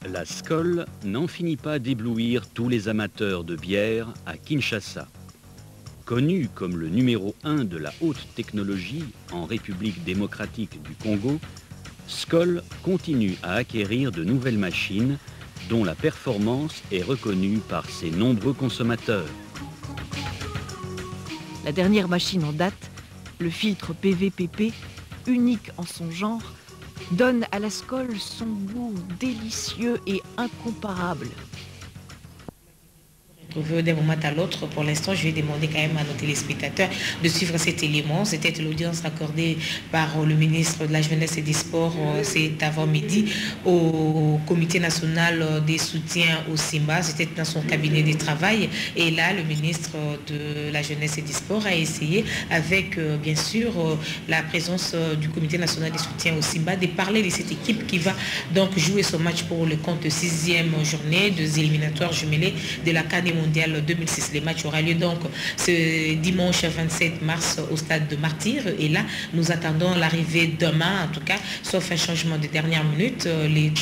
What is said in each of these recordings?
La Skol n'en finit pas d'éblouir tous les amateurs de bière à Kinshasa. Connu comme le numéro 1 de la haute technologie en République démocratique du Congo, Skol continue à acquérir de nouvelles machines dont la performance est reconnue par ses nombreux consommateurs. La dernière machine en date, le filtre PVPP, unique en son genre, donne à la Skol son goût délicieux et incomparable. D'un moment à l'autre, pour l'instant, je vais demander quand même à nos téléspectateurs de suivre cet élément. C'était l'audience accordée par le ministre de la Jeunesse et des Sports cet avant-midi au Comité national des soutiens au Simba. C'était dans son cabinet de travail. Et là, le ministre de la Jeunesse et des Sports a essayé, avec bien sûr la présence du Comité national des soutiens au Simba, de parler de cette équipe qui va donc jouer son match pour le compte 6e journée des éliminatoires jumelés de la CAN mondial 2006. Les matchs aura lieu donc ce dimanche 27 mars au stade de Martyrs. Et là, nous attendons l'arrivée demain, en tout cas, sauf un changement de dernière minute.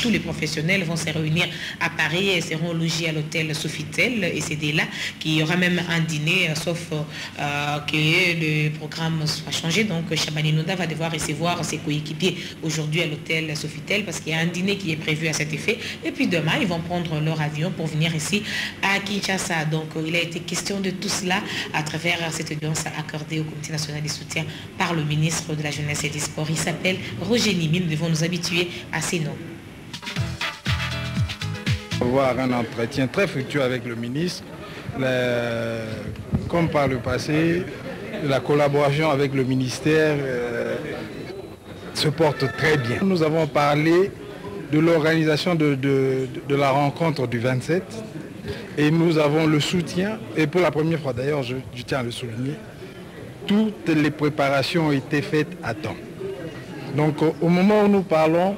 Tous les professionnels vont se réunir à Paris et seront logés à l'hôtel Sofitel. Et c'est dès là qu'il y aura même un dîner, sauf que le programme soit changé. Donc, Chabani Nouda va devoir recevoir ses coéquipiers aujourd'hui à l'hôtel Sofitel parce qu'il y a un dîner qui est prévu à cet effet. Et puis demain, ils vont prendre leur avion pour venir ici à Kinshasa. Donc il a été question de tout cela à travers cette audience accordée au Comité national des soutiens par le ministre de la Jeunesse et des Sports. Il s'appelle Roger Nimi. Nous devons nous habituer à ces noms. Avoir un entretien très fructueux avec le ministre. Comme par le passé, la collaboration avec le ministère se porte très bien. Nous avons parlé de l'organisation de la rencontre du 27. Et nous avons le soutien, et pour la première fois d'ailleurs, je tiens à le souligner, toutes les préparations ont été faites à temps. Donc au moment où nous parlons,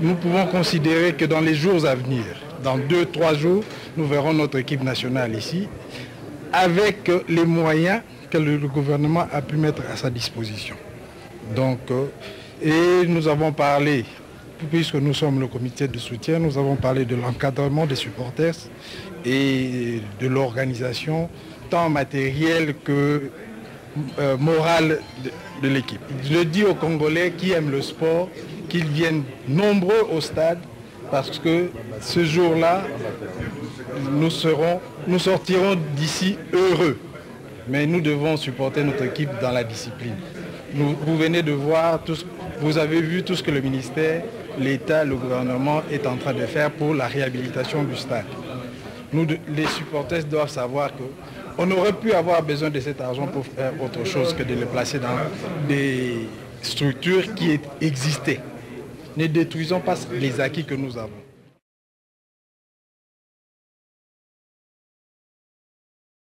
nous pouvons considérer que dans les jours à venir, dans 2-3 jours, nous verrons notre équipe nationale ici, avec les moyens que le gouvernement a pu mettre à sa disposition. Donc, et nous avons parlé, puisque nous sommes le comité de soutien, nous avons parlé de l'encadrement des supporters et de l'organisation, tant matérielle que morale de l'équipe. Je dis aux Congolais qui aiment le sport qu'ils viennent nombreux au stade parce que ce jour-là, nous sortirons d'ici heureux. Mais nous devons supporter notre équipe dans la discipline. Vous venez de voir, vous avez vu tout ce que le ministère, l'État, le gouvernement est en train de faire pour la réhabilitation du stade. Nous, les supporters doivent savoir qu'on aurait pu avoir besoin de cet argent pour faire autre chose que de le placer dans des structures qui existaient. Ne détruisons pas les acquis que nous avons.